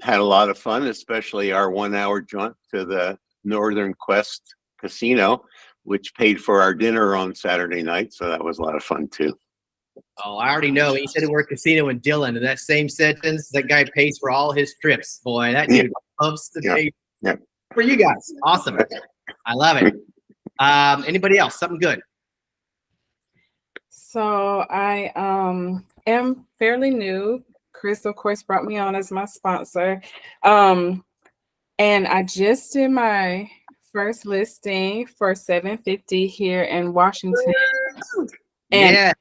had a lot of fun, especially our 1 hour jaunt to the Northern Quest Casino, which paid for our dinner on Saturday night. So that was a lot of fun too. Oh, I already know. He said we're a casino in Dillon. In that same sentence, that guy pays for all his trips. Boy, that dude loves to pay for you guys. Awesome. I love it. Anybody else? Something good? So I am fairly new. Chris, of course, brought me on as my sponsor. And I just did my first listing for $750 here in Washington. And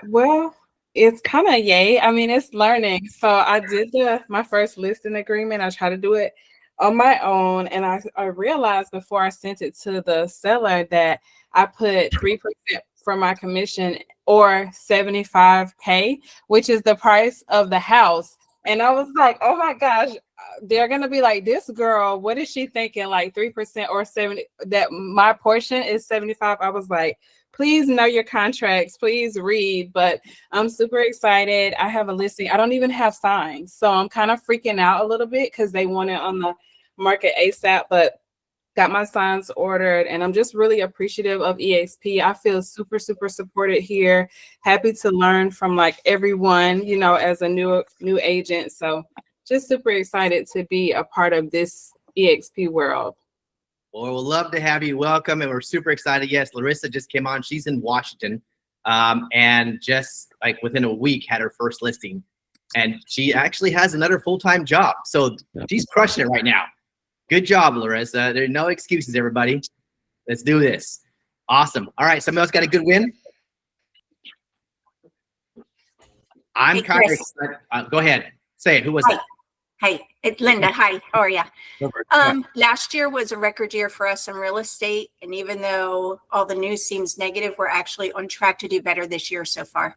well, it's kind of yay. I mean, it's learning. So I did my first listing agreement. I tried to do it on my own. And I realized before I sent it to the seller that I put 3% for my commission or $75K, which is the price of the house. And I was like, oh my gosh, they're going to be like, this girl, what is she thinking? Like 3% or 70, that my portion is 75. I was like, please know your contracts, please read. But I'm super excited. I have a listing. I don't even have signs. So I'm kind of freaking out a little bit because they want it on the market ASAP, but got my signs ordered, and I'm just really appreciative of EXP. I feel super, super supported here. Happy to learn from like everyone, you know, as a new agent. So just super excited to be a part of this EXP world. Well, we'll love to have you. Welcome, and we're super excited. Yes, Larissa just came on. She's in Washington, and just like within a week had her first listing, and she actually has another full-time job. So she's crushing it right now. Good job, Larissa. There are no excuses, everybody. Let's do this. Awesome. All right, somebody else got a good win? I'm kind of excited. Go ahead. Say it. Who was that? Hey, it's Linda. Hi, how are you? Last year was a record year for us in real estate. And even though all the news seems negative, we're actually on track to do better this year so far.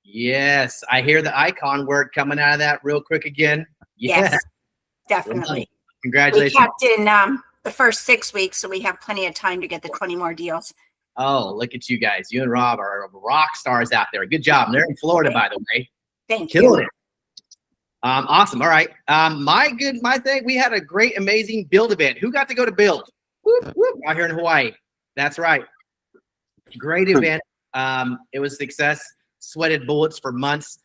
Yes, I hear the icon word coming out of that real quick again. Yes, definitely. Congratulations. We kept in the first 6 weeks, so we have plenty of time to get the 20 more deals. Oh, look at you guys. You and Rob are rock stars out there. Good job. They're in Florida, by the way. Thank you. Killing it. Awesome. All right. My thing, we had a great, amazing build event. Who got to go to build? Whoop, whoop, out here in Hawaii. That's right. Great event. It was a success. Sweated bullets for months.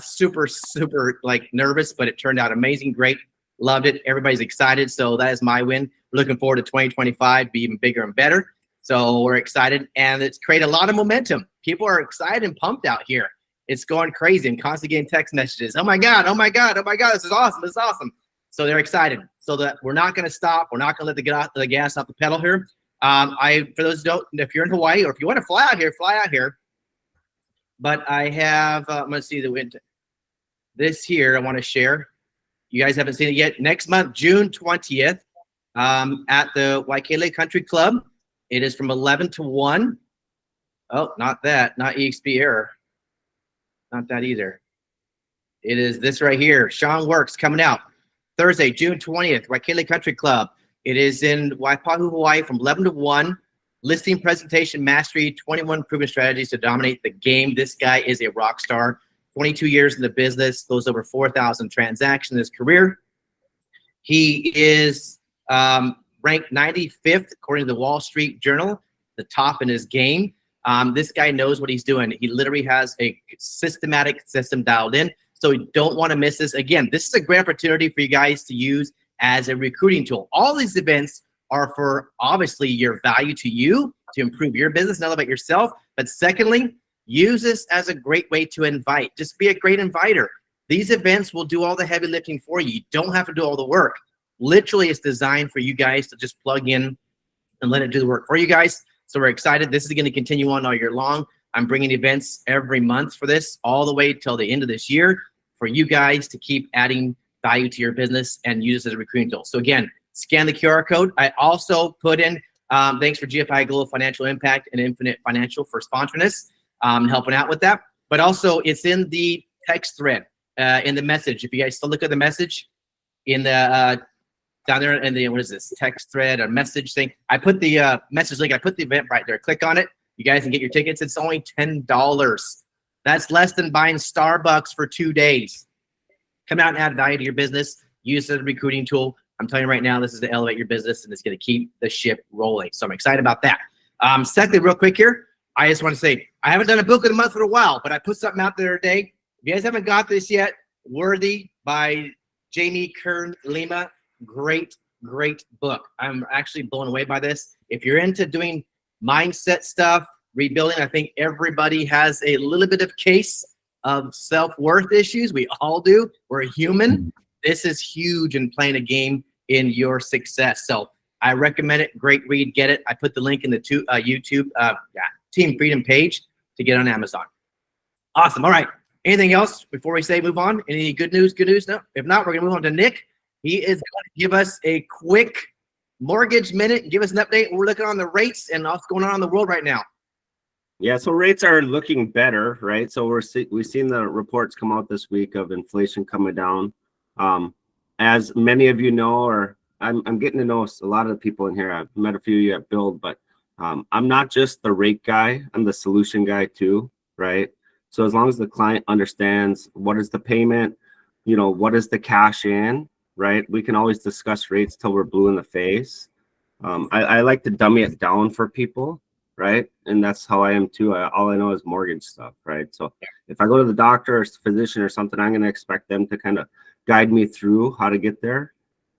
Super, super like nervous, but it turned out amazing. Great. Loved it. Everybody's excited. So that is my win. We're looking forward to 2025, be even bigger and better. So we're excited, and it's created a lot of momentum. People are excited and pumped out here. It's going crazy and constantly getting text messages. Oh my God, oh my God, oh my God, this is awesome. This is awesome. So they're excited. So that we're not going to stop. We're not going to let the gas off the pedal here. For those who don't, if you're in Hawaii or if you want to fly out here, fly out here. But I have, I'm going to see the wind. This here I want to share. You guys haven't seen it yet. Next month, June 20th, at the Waikele Country Club. It is from 11 to 1. Oh, not that. Not EXP error. Not that either. It is this right here. Sean Works coming out. Thursday, June 20th, Waikele Country Club. It is in Waipahu, Hawaii from 11 to 1. Listing presentation mastery, 21 proven strategies to dominate the game. This guy is a rock star. 22 years in the business, closed over 4,000 transactions in his career. He is ranked 95th according to the Wall Street Journal, the top in his game. This guy knows what he's doing. He literally has a systematic system dialed in, so you don't want to miss this. Again, this is a great opportunity for you guys to use as a recruiting tool. All these events are for obviously your value to you, to improve your business and elevate yourself. But secondly, use this as a great way to invite. Just be a great inviter. These events will do all the heavy lifting for you. You don't have to do all the work. Literally, it's designed for you guys to just plug in and let it do the work for you guys. So we're excited. This is going to continue on all year long. I'm bringing events every month for this all the way till the end of this year for you guys to keep adding value to your business and use this as a recruiting tool. So again, scan the QR code. I also put in thanks for GFI Global Financial Impact and Infinite Financial for sponsoring this. Helping out with that, but also it's in the text thread, in the message. If you guys still look at the message in the down there in the, what is this, text thread or message thing, I put the message link. I put the event right there. Click on it. You guys can get your tickets. It's only $10. That's less than buying Starbucks for 2 days. come out and add value to your business. Use it as a recruiting tool. I'm telling you right now, this is to elevate your business and it's going to keep the ship rolling. So I'm excited about that. Secondly, real quick here, I just want to say, I haven't done a book of the month for a while, but I put something out there today. If you guys haven't got this yet, Worthy by Jamie Kern Lima. Great book. I'm actually blown away by this. If you're into doing mindset stuff, rebuilding, I think everybody has a little bit of case of self-worth issues. We all do. We're human. This is huge in playing a game in your success. So I recommend it. Great read. Get it. I put the link in the YouTube Team Freedom page to get on Amazon. Awesome. All right. Anything else before we say move on? Any good news? Good news? No. If not, we're going to move on to Nick. He is going to give us a quick mortgage minute and give us an update. We're looking on the rates and what's going on in the world right now. Yeah, so rates are looking better, right? So we've seen the reports come out this week of inflation coming down. As many of you know, or I'm getting to know a lot of the people in here. I've met a few of you at Build, but I'm not just the rate guy. I'm the solution guy too, right? So as long as the client understands what is the payment, what is the cash in, right? We can always discuss rates till we're blue in the face. I like to dummy it down for people, right? And that's how I am too. All I know is mortgage stuff, right? So if I go to the doctor or physician or something, I'm going to expect them to kind of guide me through how to get there,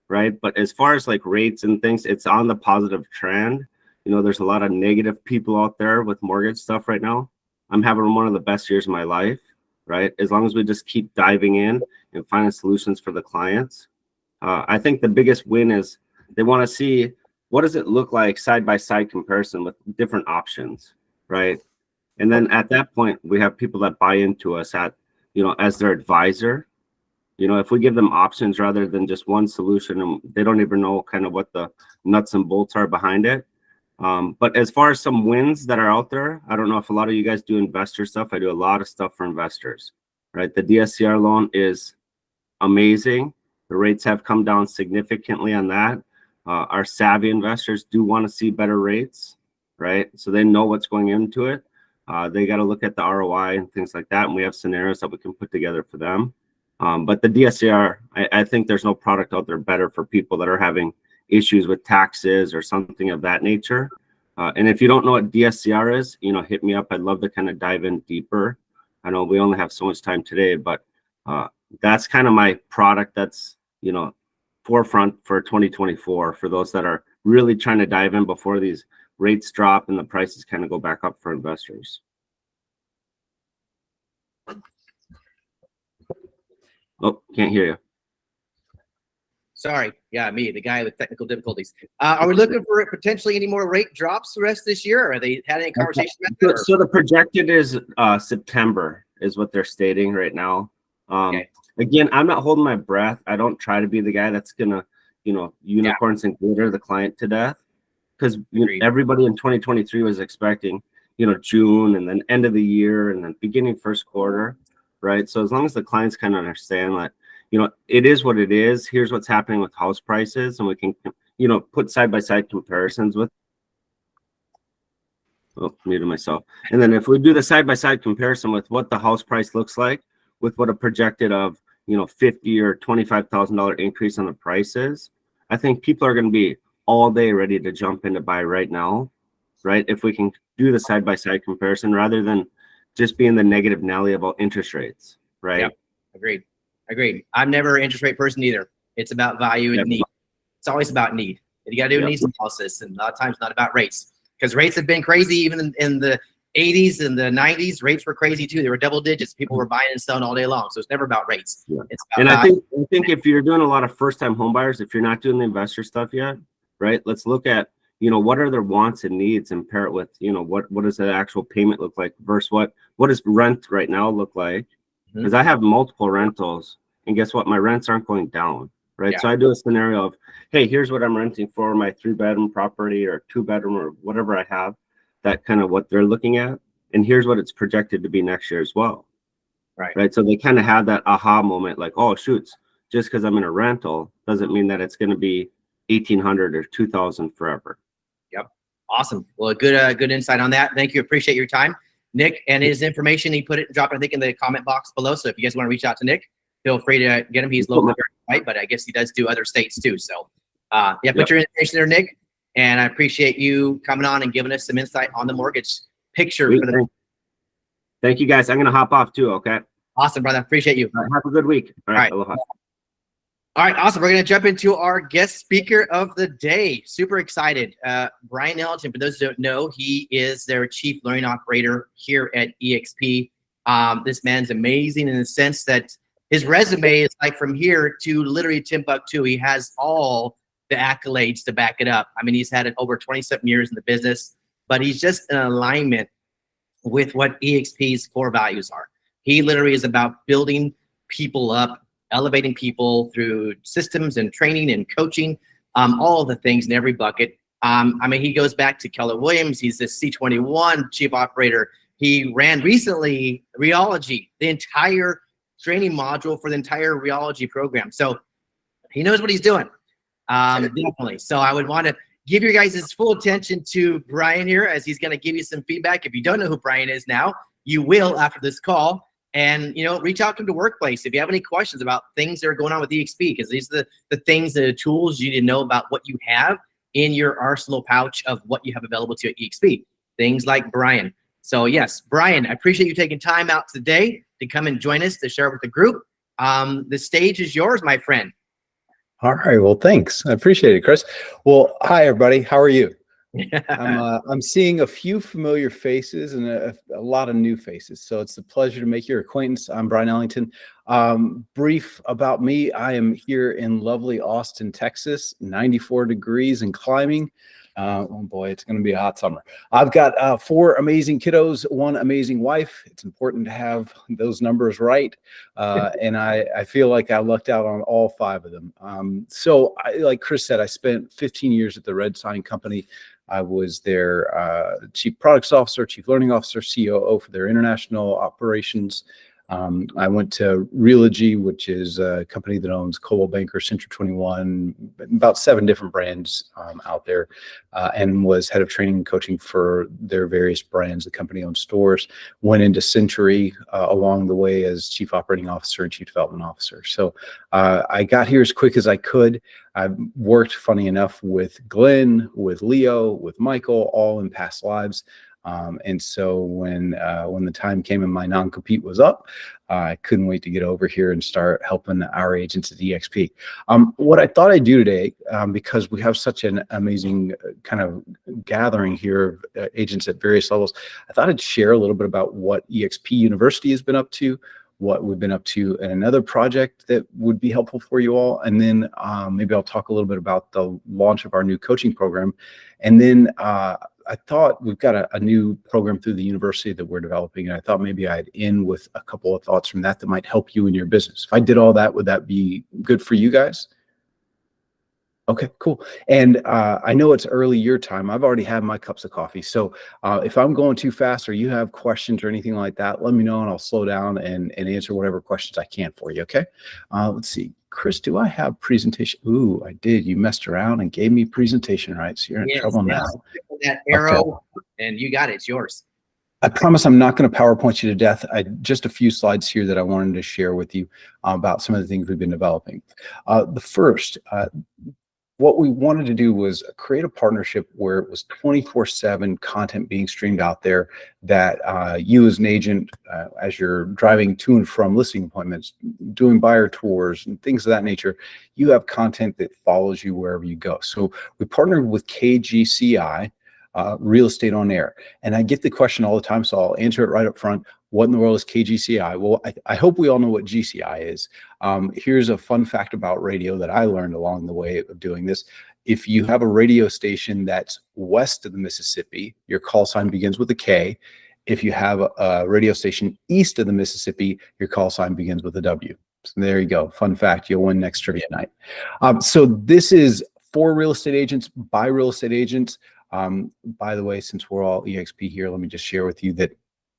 right? But as far as like rates and things, it's on the positive trend. There's a lot of negative people out there with mortgage stuff right now. I'm having one of the best years of my life, right? As long as we just keep diving in and finding solutions for the clients. I think the biggest win is they want to see what does it look like side-by-side comparison with different options, right? And then at that point, we have people that buy into us as their advisor. If we give them options rather than just one solution and they don't even know kind of what the nuts and bolts are behind it. But as far as some wins that are out there, I don't know if a lot of you guys do investor stuff. I do a lot of stuff for investors, right? The DSCR loan is amazing. The rates have come down significantly on that. Our savvy investors do want to see better rates, right? So they know what's going into it. They got to look at the ROI and things like that. And we have scenarios that we can put together for them. But the DSCR, I think there's no product out there better for people that are having issues with taxes or something of that nature. And if you don't know what DSCR is, hit me up. I'd love to kind of dive in deeper. I know we only have so much time today, but that's kind of my product that's, forefront for 2024 for those that are really trying to dive in before these rates drop and the prices kind of go back up for investors. Oh, can't hear you. Sorry. Yeah, me, the guy with technical difficulties. Are we looking for potentially any more rate drops the rest of this year? Are they had any conversation about that? So the projected is September is what they're stating right now. Okay. Again, I'm not holding my breath. I don't try to be the guy that's gonna, unicorns and glitter the client to death, because everybody in 2023 was expecting, June and then end of the year and then beginning first quarter, right? So as long as the clients kind of understand that, it is what it is. Here's what's happening with house prices, and we can, put side-by-side comparisons with. Oh, muted myself. And then if we do the side-by-side comparison with what the house price looks like, with what a projected of, $50,000 or $25,000 increase on the prices, I think people are going to be all day ready to jump in to buy right now, right? If we can do the side-by-side comparison rather than just being the negative Nelly about interest rates, right? Yeah, agreed. I'm never an interest rate person either. It's about value and need. It's always about need. You got to do a needs analysis, and a lot of times not about rates, because rates have been crazy even in the 80s and the 90s. Rates were crazy too. They were double digits. People were buying and selling all day long. So it's never about rates. Yeah. It's about and I think if you're doing a lot of first-time home buyers, if you're not doing the investor stuff yet, right? Let's look at, what are their wants and needs and pair it with, what does the actual payment look like versus what does rent right now look like? Because I have multiple rentals, and guess what? My rents aren't going down, right? Yeah. So I do a scenario of, hey, here's what I'm renting for my 3-bedroom property or 2-bedroom or whatever I have. That kind of what they're looking at, and here's what it's projected to be next year as well. Right. So they kind of have that aha moment, like, oh shoots, just because I'm in a rental doesn't mean that it's going to be $1,800 or $2,000 forever. Yep. Awesome. Well, good insight on that. Thank you. Appreciate your time, Nick, and his information. He drop it, I think, in the comment box below. So if you guys want to reach out to Nick, feel free to get him. He's local, right? But I guess he does do other states too. So put your information there, Nick. And I appreciate you coming on and giving us some insight on the mortgage picture. Thank you, guys. I'm going to hop off too, okay? Awesome, brother. Appreciate you. Have a good week. All right. Aloha. All right, awesome. We're going to jump into our guest speaker of the day. Super excited. Bryon Ellington, for those who don't know, he is their chief learning operator here at EXP. This man's amazing in the sense that his resume is like from here to literally Timbuktu. He has all the accolades to back it up. I mean, he's had it over 27 years in the business, but he's just in alignment with what EXP's core values are. He literally is about building people up, elevating people through systems and training and coaching, all of the things in every bucket. I mean, he goes back to Keller Williams. He's the C21 chief operator. He ran recently Realology, the entire training module for the entire Realology program. So he knows what he's doing. Definitely. So I would want to give you guys his full attention to Bryon here, as he's going to give you some feedback. If you don't know who Bryon is now, you will after this call. And, reach out to him to Workplace if you have any questions about things that are going on with EXP, because these are the things, the tools you need to know about what you have in your arsenal pouch of what you have available to you at EXP. Things like Bryon. So yes, Bryon, I appreciate you taking time out today to come and join us to share with the group. The stage is yours, my friend. All right. Well, thanks. I appreciate it, Chris. Well, hi, everybody. How are you? I'm seeing a few familiar faces and a lot of new faces. So it's a pleasure to make your acquaintance. I'm Bryon Ellington. Brief about me. I am here in lovely Austin, Texas, 94 degrees and climbing. Oh boy, it's going to be a hot summer. I've got 4 amazing kiddos, 1 amazing wife. It's important to have those numbers right. And I feel like I lucked out on all 5 of them. So like Chris said, I spent 15 years at the Red Sign Company. I was their chief products officer, chief learning officer, COO for their international operations. I went to Realology, which is a company that owns Coldwell Banker, Century 21, about 7 different brands out there, and was head of training and coaching for their various brands. The company owns stores. Went into Century along the way as chief operating officer and chief development officer. So I got here as quick as I could. I've worked, funny enough, with Glenn, with Leo, with Michael, all in past lives. And so when the time came and my non-compete was up, I couldn't wait to get over here and start helping our agents at EXP. What I thought I'd do today, because we have such an amazing kind of gathering here of agents at various levels, I thought I'd share a little bit about what EXP University has been up to, what we've been up to, and another project that would be helpful for you all. And then maybe I'll talk a little bit about the launch of our new coaching program. And then I thought we've got a new program through the university that we're developing, and I thought maybe I'd end with a couple of thoughts from that might help you in your business. If I did all that, would that be good for you guys? Okay, cool. And I know it's early your time. I've already had my cups of coffee. So if I'm going too fast or you have questions or anything like that, let me know and I'll slow down and answer whatever questions I can for you, okay? Let's see. Chris, do I have presentation? Ooh, I did. You messed around and gave me presentation, right? So you're in trouble now. That arrow, and you got it. It's yours. I promise I'm not going to PowerPoint you to death. Just a few slides here that I wanted to share with you about some of the things we've been developing. The first, what we wanted to do was create a partnership where it was 24/7 content being streamed out there that you as an agent, as you're driving to and from listing appointments, doing buyer tours and things of that nature, you have content that follows you wherever you go. So we partnered with KGCI, Real Estate on Air. And I get the question all the time, so I'll answer it right up front. What in the world is KGCI? Well, I hope we all know what GCI is. Here's a fun fact about radio that I learned along the way of doing this. If you have a radio station that's west of the Mississippi, your call sign begins with a K. If you have a radio station east of the Mississippi, your call sign begins with a W. So there you go. Fun fact. You'll win next trivia night. So this is for real estate agents, by real estate agents. By the way, since we're all EXP here, let me just share with you that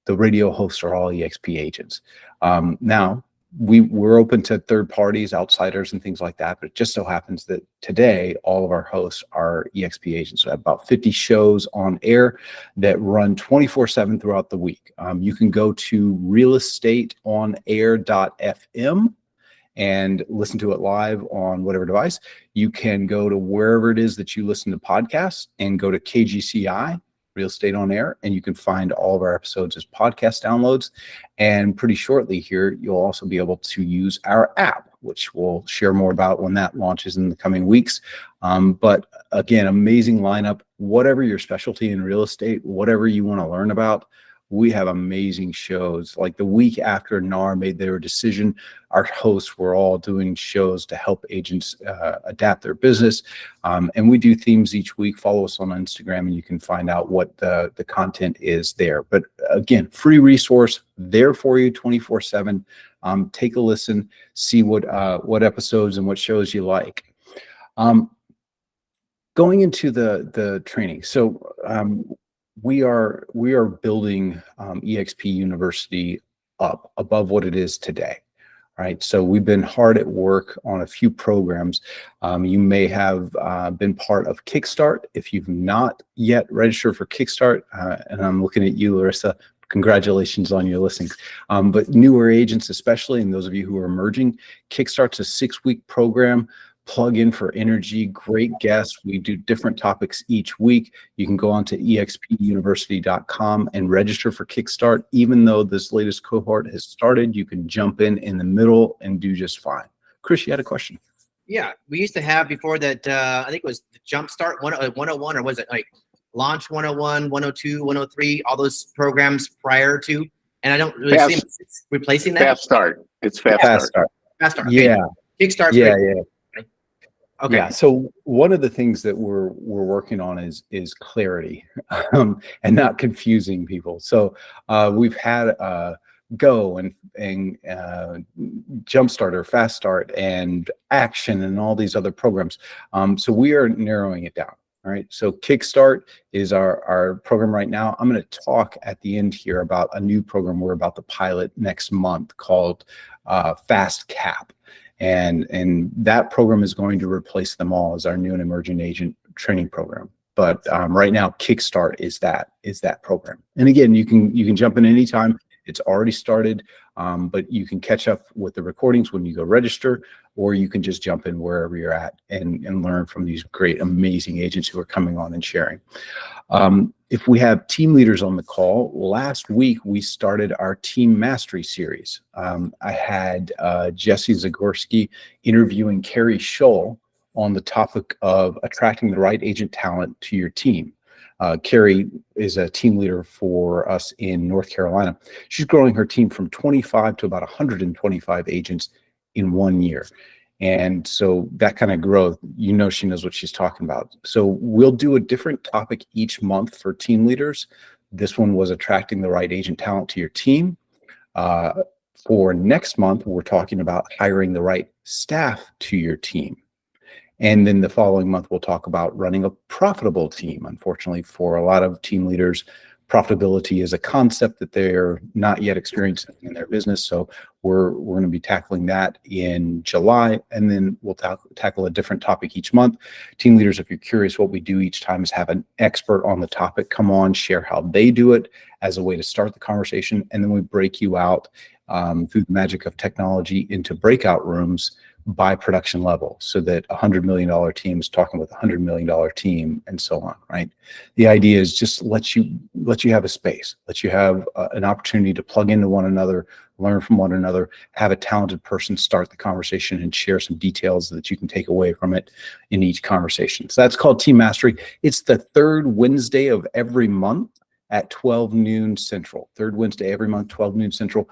the radio hosts are all EXP agents. Now, we're open to third parties, outsiders, and things like that, but it just so happens that today, all of our hosts are EXP agents. So I have about 50 shows on air that run 24/7 throughout the week. You can go to realestateonair.fm and listen to it live on whatever device. You can go to wherever it is that you listen to podcasts and go to KGCI, Real Estate on Air, and you can find all of our episodes as podcast downloads. And pretty shortly here, you'll also be able to use our app, which we'll share more about when that launches in the coming weeks. But again, amazing lineup. Whatever your specialty in real estate, whatever you want to learn about, we have amazing shows. Like the week after NAR made their decision, our hosts were all doing shows to help agents adapt their business. And we do themes each week. Follow us on Instagram and you can find out what the content is there. But again, free resource there for you 24/7. Take a listen, see what episodes and what shows you like. Going into the training. So we are building EXP University up above what it is today. Right. So we've been hard at work on a few programs. You may have been part of Kickstart. If you've not yet registered for Kickstart, and I'm looking at you, Larissa, congratulations on your listings. But newer agents, especially, and those of you who are emerging, Kickstart's a 6-week program. Plug in for energy, great guests. We do different topics each week. You can go on to expuniversity.com and register for Kickstart. Even though this latest cohort has started, you can jump in the middle and do just fine. Chris, you had a question? Yeah, we used to have before that, I think it was the Jumpstart 101, or was it like Launch 101, 102, 103, all those programs prior to, and I don't really see them replacing that. Fast Start. It's Fast Start. Fast Start. Okay. Yeah. Kickstart's Yeah, great. yeah. Okay. Yeah. So one of the things that we're working on is clarity, and not confusing people. So we've had Go and Jumpstart, Fast Start, and Action, and all these other programs. So we are narrowing it down. All right. So Kickstart is our program right now. I'm going to talk at the end here about a new program we're about to pilot next month called Fast Cap. And that program is going to replace them all as our new and emerging agent training program. But right now, Kickstart is that program. And again, you can jump in anytime. It's already started, but you can catch up with the recordings when you go register, or you can just jump in wherever you're at and learn from these great, amazing agents who are coming on and sharing. If we have team leaders on the call, last week we started our Team Mastery series. I had Jesse Zagorski interviewing Carrie Scholl on the topic of attracting the right agent talent to your team. Carrie is a team leader for us in North Carolina. She's growing her team from 25 to about 125 agents in 1 year. And so that kind of growth, she knows what she's talking about. So we'll do a different topic each month for team leaders. This one was attracting the right agent talent to your team. For next month, we're talking about hiring the right staff to your team. And then the following month, we'll talk about running a profitable team. Unfortunately, for a lot of team leaders, profitability is a concept that they're not yet experiencing in their business. So we're going to be tackling that in July, and then we'll tackle a different topic each month. Team leaders, if you're curious, what we do each time is have an expert on the topic come on, share how they do it as a way to start the conversation, and then we break you out through the magic of technology into breakout rooms by production level, so that $100 million team is talking with $100 million team, and so on. Right. The idea is just let you have a space, let you have an opportunity to plug into one another, learn from one another, have a talented person start the conversation and share some details that you can take away from it in each conversation. So that's called Team Mastery. It's the third Wednesday of every month at 12 noon Central. Third Wednesday every month, 12 noon Central.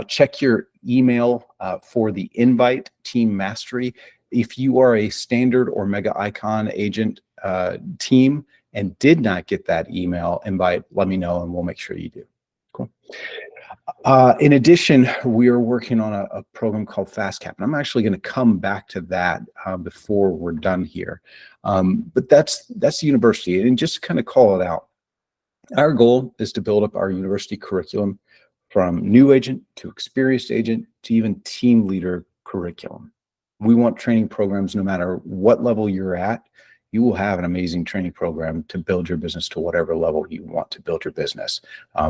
Check your email for the invite, Team Mastery. If you are a standard or mega icon agent team and did not get that email invite, let me know and we'll make sure you do. Cool. In addition, we are working on a program called Fast Cap, and I'm actually going to come back to that before we're done here. But that's the university, and just to kind of call it out, our goal is to build up our university curriculum from new agent to experienced agent to even team leader curriculum. We want training programs no matter what level you're at you will have an amazing training program to build your business to whatever level you want to build your business.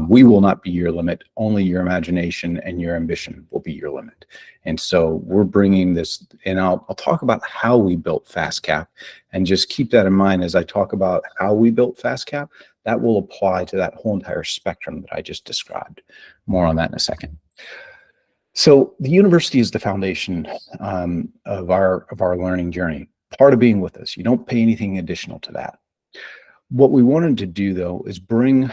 We will not be your limit. Only your imagination and your ambition will be your limit. And so we're bringing this, and I'll talk about how we built FastCap, and just keep that in mind as I talk about how we built FastCap. That will apply to that whole entire spectrum that I just described. More on that in a second. So the university is the foundation of our learning journey. Part of being with us, you don't pay anything additional to that. What we wanted to do, though, is bring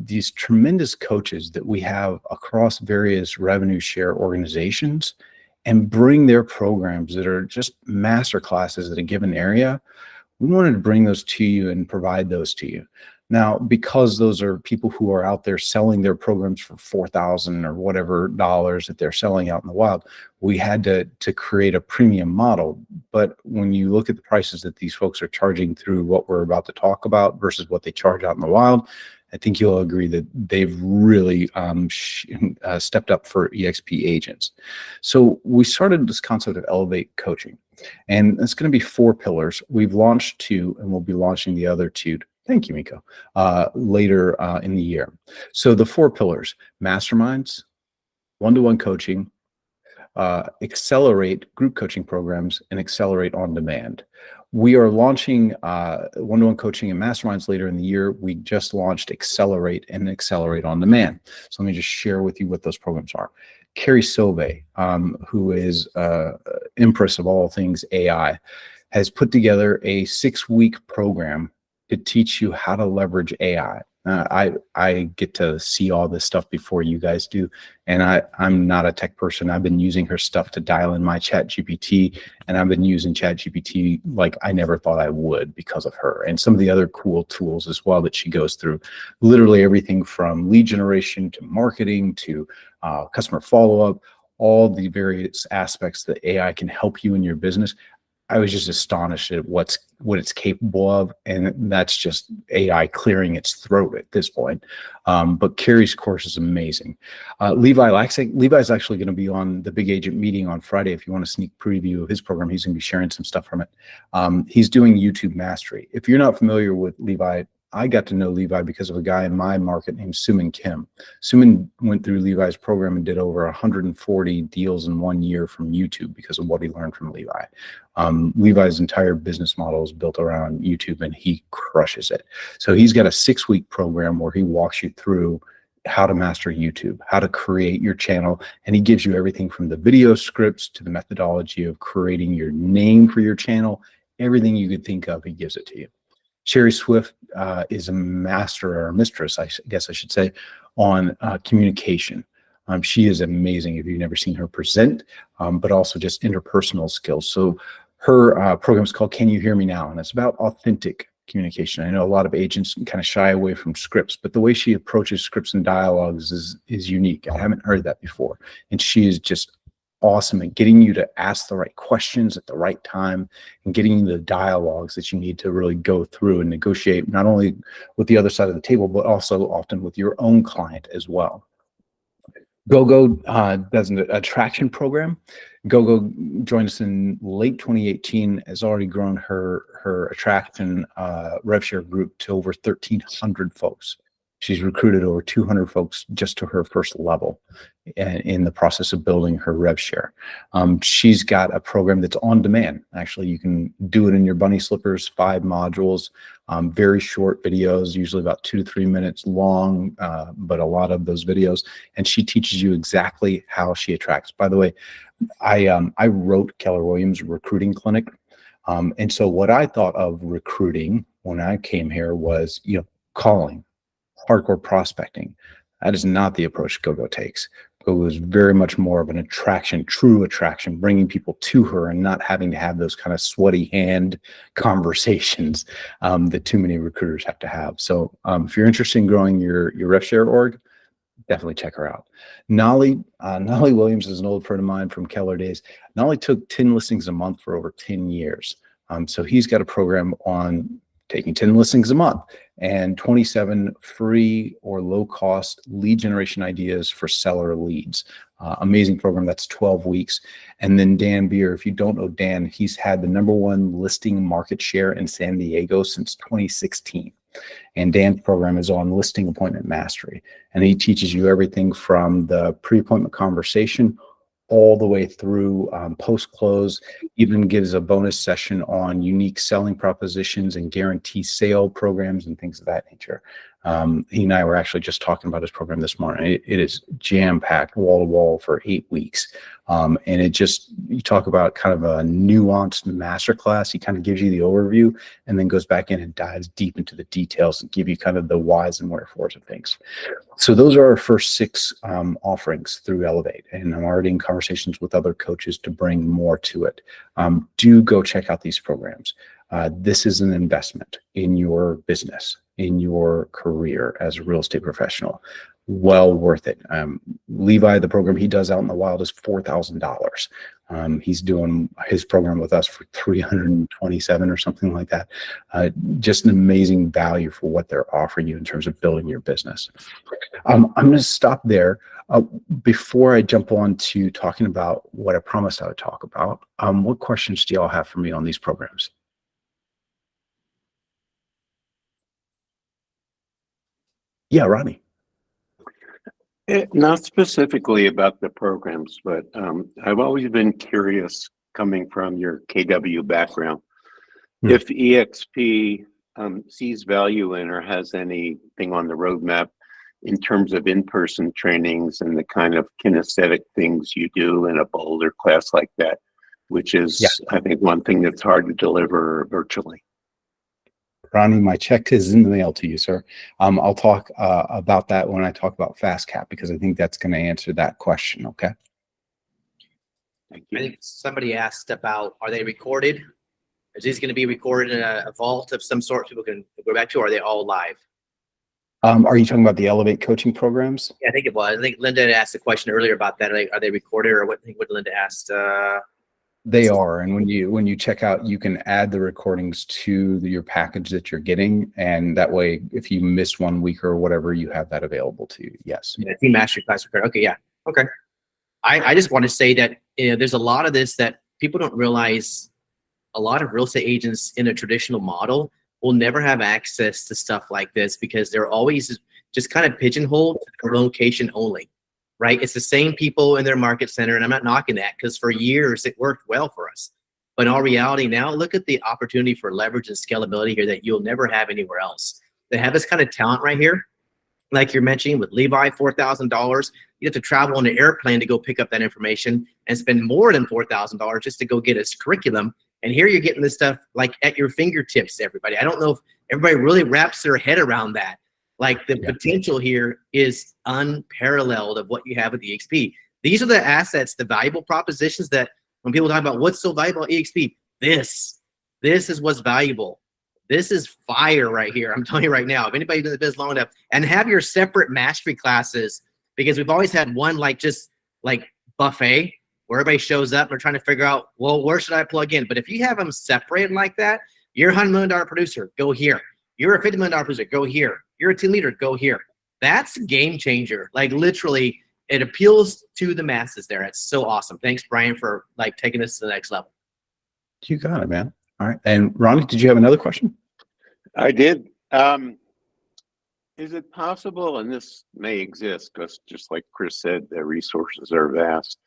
these tremendous coaches that we have across various revenue share organizations and bring their programs that are just master classes at a given area. We wanted to bring those to you and provide those to you. Now, because those are people who are out there selling their programs for $4,000 or whatever dollars that they're selling out in the wild, we had to create a premium model. But when you look at the prices that these folks are charging through what we're about to talk about versus what they charge out in the wild, I think you'll agree that they've really stepped up for EXP agents. So we started this concept of Elevate Coaching, and it's going to be 4 pillars. We've launched 2, and we'll be launching the other 2. Thank you, Miko. Later in the year. So the 4 pillars: masterminds, one-to-one coaching, accelerate group coaching programs, and accelerate on demand. We are launching one-to-one coaching and masterminds later in the year. We just launched Accelerate and Accelerate on Demand. So let me just share with you what those programs are. Carrie Sauvé, who is empress of all things AI, has put together a 6-week program to teach you how to leverage AI. I get to see all this stuff before you guys do, and I'm not a tech person. I've been using her stuff to dial in my Chat GPT, and I've been using Chat GPT like I never thought I would because of her, and some of the other cool tools as well that she goes through. Literally everything from lead generation to marketing to customer follow-up, all the various aspects that AI can help you in your business. I was just astonished at what it's capable of, and that's just AI clearing its throat at this point. But Carrie's course is amazing. Levi's actually going to be on the Big Agent meeting on Friday. If you want a sneak preview of his program, he's going to be sharing some stuff from it. He's doing YouTube Mastery. If you're not familiar with Levi, I got to know Levi because of a guy in my market named Suman Kim. Suman went through Levi's program and did over 140 deals in 1 year from YouTube because of what he learned from Levi. Levi's entire business model is built around YouTube, and he crushes it. So he's got a 6-week program where he walks you through how to master YouTube, how to create your channel, and he gives you everything from the video scripts to the methodology of creating your name for your channel. Everything you could think of, he gives it to you. Sherry Swift is a master, or a mistress, I guess I should say, on communication. She is amazing if you've never seen her present, but also just interpersonal skills. So her program is called Can You Hear Me Now? And it's about authentic communication. I know a lot of agents kind of shy away from scripts, but the way she approaches scripts and dialogues is unique. I haven't heard that before. And she is just awesome at getting you to ask the right questions at the right time and getting you the dialogues that you need to really go through and negotiate, not only with the other side of the table, but also often with your own client as well. GoGo does an attraction program. GoGo joined us in late 2018, has already grown her attraction rev share group to over 1,300 folks. She's recruited over 200 folks just to her first level in the process of building her rev share. She's got a program that's on demand. Actually, you can do it in your bunny slippers, 5 modules, very short videos, usually about 2 to 3 minutes long, but a lot of those videos. And she teaches you exactly how she attracts. By the way, I wrote Keller Williams' recruiting clinic. And so what I thought of recruiting when I came here was, calling, hardcore prospecting. That is not the approach GoGo takes. GoGo is very much more of an attraction, true attraction, bringing people to her and not having to have those kind of sweaty hand conversations that too many recruiters have to have. So if you're interested in growing your rev share org, definitely check her out. Nolly Williams is an old friend of mine from Keller days. Nolly took 10 listings a month for over 10 years. So he's got a program on taking 10 listings a month, and 27 free or low-cost lead generation ideas for seller leads. Amazing program. That's 12 weeks. And then Dan Beer, if you don't know Dan, he's had the #1 listing market share in San Diego since 2016. And Dan's program is on listing appointment mastery. And he teaches you everything from the pre-appointment conversation all the way through post-close, even gives a bonus session on unique selling propositions and guarantee sale programs and things of that nature. He and I were actually just talking about his program this morning. It is jam-packed, wall-to-wall for 8 weeks. And it just, you talk about kind of a nuanced masterclass. He kind of gives you the overview and then goes back in and dives deep into the details and give you kind of the whys and wherefores of things. So those are our first 6 offerings through Elevate. And I'm already in conversations with other coaches to bring more to it. Do go check out these programs. This is an investment in your business, in your career as a real estate professional. Well worth it. Levi, the program he does out in the wild is $4,000. He's doing his program with us for $327 or something like that. Just an amazing value for what they're offering you in terms of building your business. I'm going to stop there. Before I jump on to talking about what I promised I would talk about, what questions do y'all have for me on these programs? Yeah, Ronnie. Not specifically about the programs, but I've always been curious, coming from your KW background, if EXP sees value in or has anything on the roadmap in terms of in-person trainings and the kind of kinesthetic things you do in a Boulder class like that, which is, I think, one thing that's hard to deliver virtually. Ronnie, my check is in the mail to you, sir. I'll talk about that when I talk about FastCap, because I think that's going to answer that question. Okay. Thank I you. think somebody asked about, are they recorded? Is these going to be recorded in a vault of some sort people can go back to, or are they all live? Are you talking about the Elevate coaching programs? Yeah, I think it was. I think Linda had asked a question earlier about that. Are they recorded, or what? I think what Linda asked. They are, and when you check out, you can add the recordings to your package that you're getting, and that way, if you miss 1 week or whatever, you have that available to you. Yes. Yeah, team mastery class record. Okay, yeah, okay. I just want to say that there's a lot of this that people don't realize. A lot of real estate agents in a traditional model will never have access to stuff like this because they're always just kind of pigeonholed to their location only. Right? It's the same people in their market center, and I'm not knocking that because for years it worked well for us. But in all reality now, look at the opportunity for leverage and scalability here that you'll never have anywhere else. They have this kind of talent right here, like you're mentioning with Levi, $4,000. You have to travel on an airplane to go pick up that information and spend more than $4,000 just to go get his curriculum. And here you're getting this stuff like at your fingertips, everybody. I don't know if everybody really wraps their head around that. Like the potential here is unparalleled of what you have with EXP. These are the assets, the valuable propositions that when people talk about what's so valuable about EXP, this is what's valuable. This is fire right here. I'm telling you right now, if anybody does this long enough, and have your separate mastery classes, because we've always had one like just like buffet where everybody shows up and they're trying to figure out, well, where should I plug in? But if you have them separated like that, you're a $100 million producer, go here. You're a $50 million producer, go here. You're a team leader, go here. That's a game changer. Like literally, it appeals to the masses there. It's so awesome. Thanks, Brian, for like taking this to the next level. You got it, man. All right. And Ronnie, did you have another question? I did. Is it possible, and this may exist because just like Chris said, the resources are vast,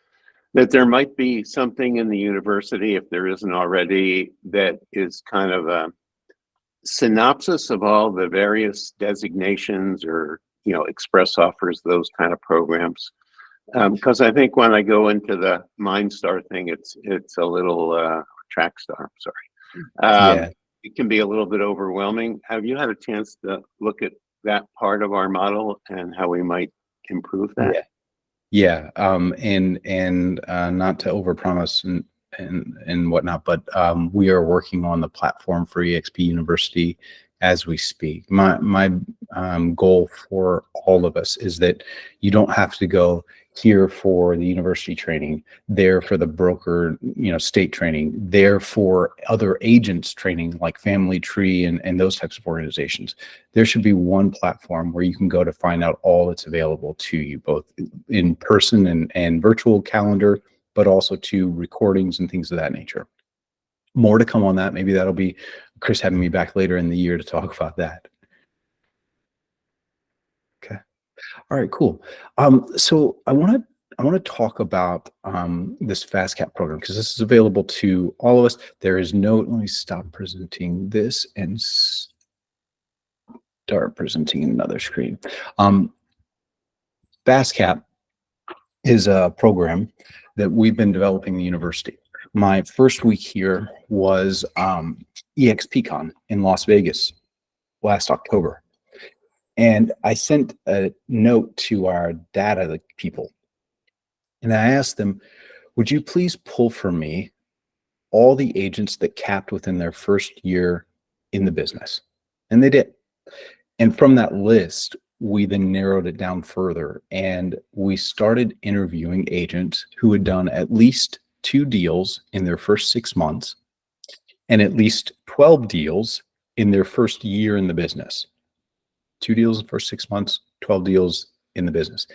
that there might be something in the university, if there isn't already, that is kind of a synopsis of all the various designations or, express offers, those kind of programs? Because I think when I go into the MindStar thing, it's a little TrackStar, sorry. It can be a little bit overwhelming. Have you had a chance to look at that part of our model and how we might improve that? Yeah. And not to overpromise and whatnot, but we are working on the platform for EXP University as we speak. My goal for all of us is that you don't have to go here for the university training, there for the broker, state training, there for other agents training like Family Tree and those types of organizations. There should be one platform where you can go to find out all that's available to you, both in person and virtual calendar, but also to recordings and things of that nature. More to come on that. Maybe that'll be Chris having me back later in the year to talk about that. Okay. All right, cool. So I want to talk about this FastCap program, because this is available to all of us. There is no, let me stop presenting this and start presenting another screen. FastCap is a program that we've been developing in the university. My first week here was EXPCon in Las Vegas last October. And I sent a note to our data people. And I asked them, would you please pull for me all the agents that capped within their first year in the business? And they did. And from that list, we then narrowed it down further, and we started interviewing agents who had done at least 2 deals in their first 6 months and at least 12 deals in their first year in the business. 2 deals in the first 6 months, 12 deals in the business.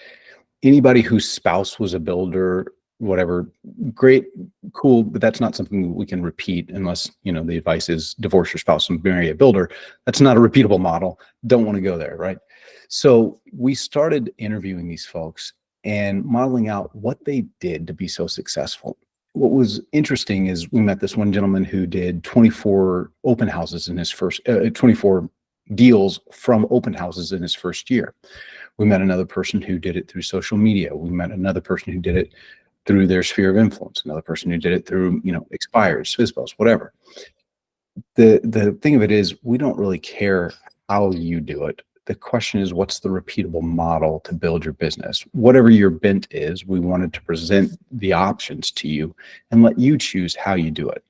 Anybody whose spouse was a builder, whatever, great, cool, but that's not something we can repeat unless, the advice is divorce your spouse and marry a builder. That's not a repeatable model. Don't want to go there, right? So we started interviewing these folks and modeling out what they did to be so successful. What was interesting is we met this one gentleman who did 24 open houses in his first, 24 deals from open houses in his first year. We met another person who did it through social media. We met another person who did it through their sphere of influence, another person who did it through, expires, FISBOs, whatever. The thing of it is, we don't really care how you do it. The question is, what's the repeatable model to build your business? Whatever your bent is, we wanted to present the options to you and let you choose how you do it.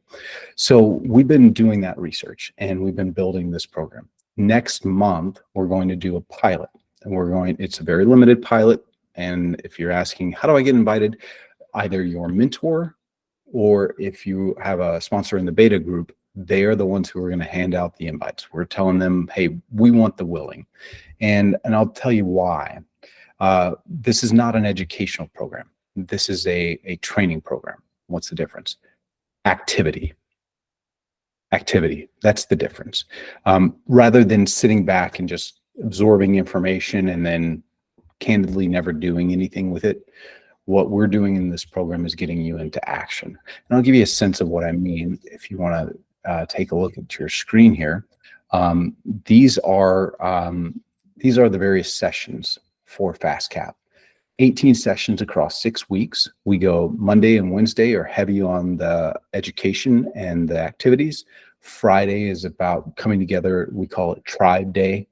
So we've been doing that research and we've been building this program. Next month, we're going to do a pilot, and it's a very limited pilot. And if you're asking, how do I get invited? Either your mentor, or if you have a sponsor in the beta group, they are the ones who are going to hand out the invites. We're telling them, hey, we want the willing. And I'll tell you why. This is not an educational program. This is a training program. What's the difference? Activity. That's the difference. Rather than sitting back and just absorbing information and then candidly never doing anything with it, what we're doing in this program is getting you into action. And I'll give you a sense of what I mean if you want to take a look at your screen here. These are the various sessions for FastCap. 18 sessions across 6 weeks. We go Monday and Wednesday are heavy on the education and the activities. Friday is about coming together. We call it Tribe Day,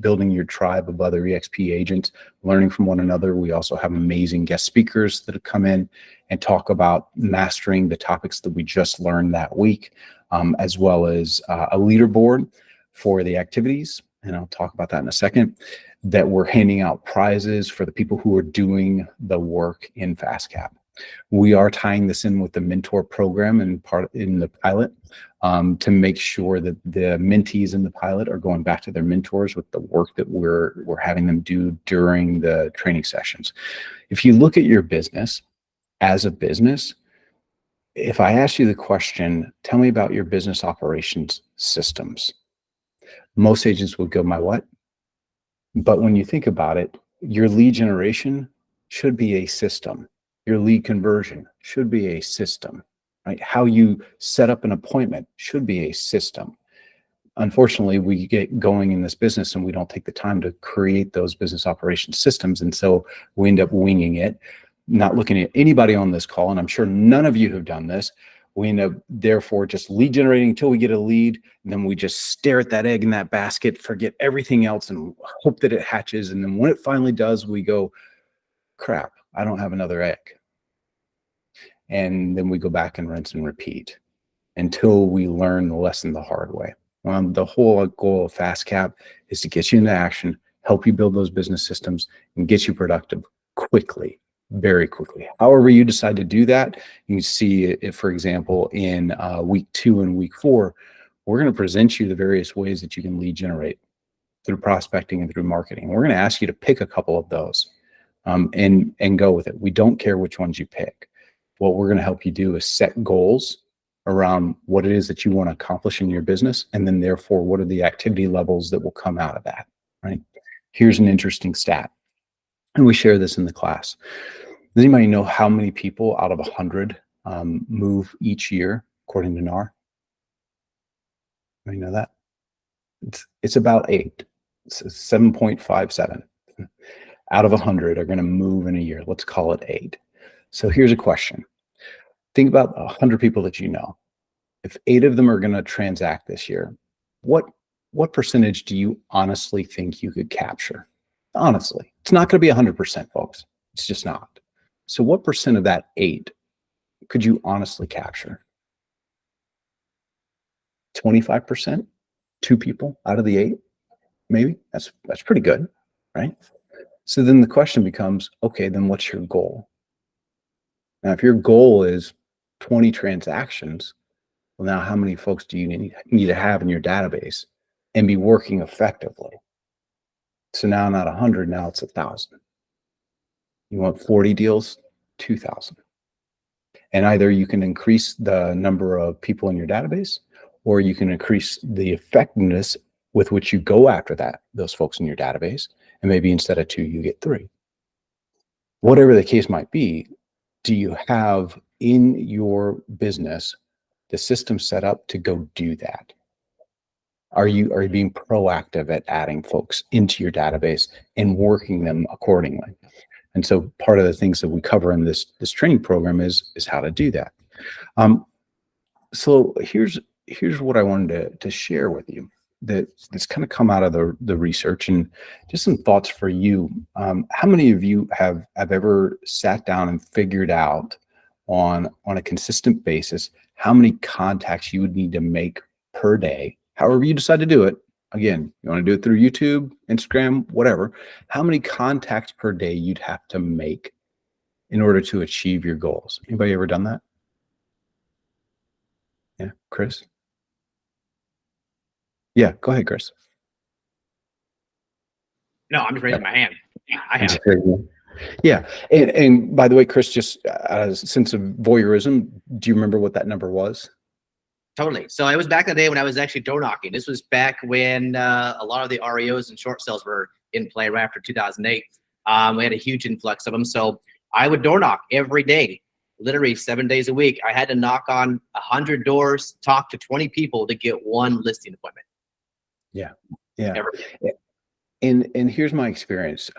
building your tribe of other EXP agents, learning from one another. We also have amazing guest speakers that have come in and talk about mastering the topics that we just learned that week, as well as a leaderboard for the activities. And I'll talk about that in a second, that we're handing out prizes for the people who are doing the work in FastCap. We are tying this in with the mentor program and part in the pilot to make sure that the mentees in the pilot are going back to their mentors with the work that we're having them do during the training sessions. If you look at your business as a business, if I ask you the question, tell me about your business operations systems, most agents would go, my what? But when you think about it, your lead generation should be a system. Your lead conversion should be a system, right? How you set up an appointment should be a system. Unfortunately, we get going in this business and we don't take the time to create those business operations systems. And so we end up winging it, not looking at anybody on this call. And I'm sure none of you have done this. We end up therefore just lead generating until we get a lead. And then we just stare at that egg in that basket, forget everything else and hope that it hatches. And then when it finally does, we go, crap, I don't have another egg. And then we go back and rinse and repeat until we learn the lesson the hard way. The whole goal of FastCap is to get you into action, help you build those business systems, and get you productive quickly. very quickly. However you decide to do that, you can see if, for example, in week 2 and week 4, we're going to present you the various ways that you can lead generate through prospecting and through marketing. We're going to ask you to pick a couple of those and go with it. We don't care which ones you pick. What we're going to help you do is set goals around what it is that you want to accomplish in your business, and then therefore what are the activity levels that will come out of that, right? Here's an interesting stat, and we share this in the class. Does anybody know how many people out of 100 move each year according to NAR? Anybody know that? It's about 8. It's 7.57. Out of 100 are going to move in a year. Let's call it 8. So here's a question. Think about 100 people that you know. If 8 of them are going to transact this year, what percentage do you honestly think you could capture? Honestly, it's not going to be 100%, folks. It's just not. So what percent of that 8 could you honestly capture? 25%? 2 people out of the 8? Maybe that's pretty good, right? So then the question becomes, okay, then what's your goal? Now, if your goal is 20 transactions, well, now how many folks do you need to have in your database and be working effectively? So now not 100, now it's 1,000. You want 40 deals, 2,000. And either you can increase the number of people in your database, or you can increase the effectiveness with which you go after those folks in your database. And maybe instead of 2, you get 3. Whatever the case might be, do you have in your business the system set up to go do that? Are you being proactive at adding folks into your database and working them accordingly? And so part of the things that we cover in this training program is how to do that. So here's what I wanted to share with you that's kind of come out of the research, and just some thoughts for you. How many of you have ever sat down and figured out on a consistent basis how many contacts you would need to make per day, however you decide to do it? Again, you want to do it through YouTube, Instagram, whatever. How many contacts per day you'd have to make in order to achieve your goals? Anybody ever done that? Yeah, Chris? Yeah, go ahead, Chris. No, I'm just raising my hand. Yeah, I have. Yeah, and by the way, Chris, just out of a sense of voyeurism, do you remember what that number was? Totally. So it was back in the day when I was actually door knocking. This was back when a lot of the REOs and short sales were in play right after 2008. We had a huge influx of them. So I would door knock every day, literally 7 days a week. I had to knock on 100 doors, talk to 20 people to get one listing appointment. Yeah. And here's my experience.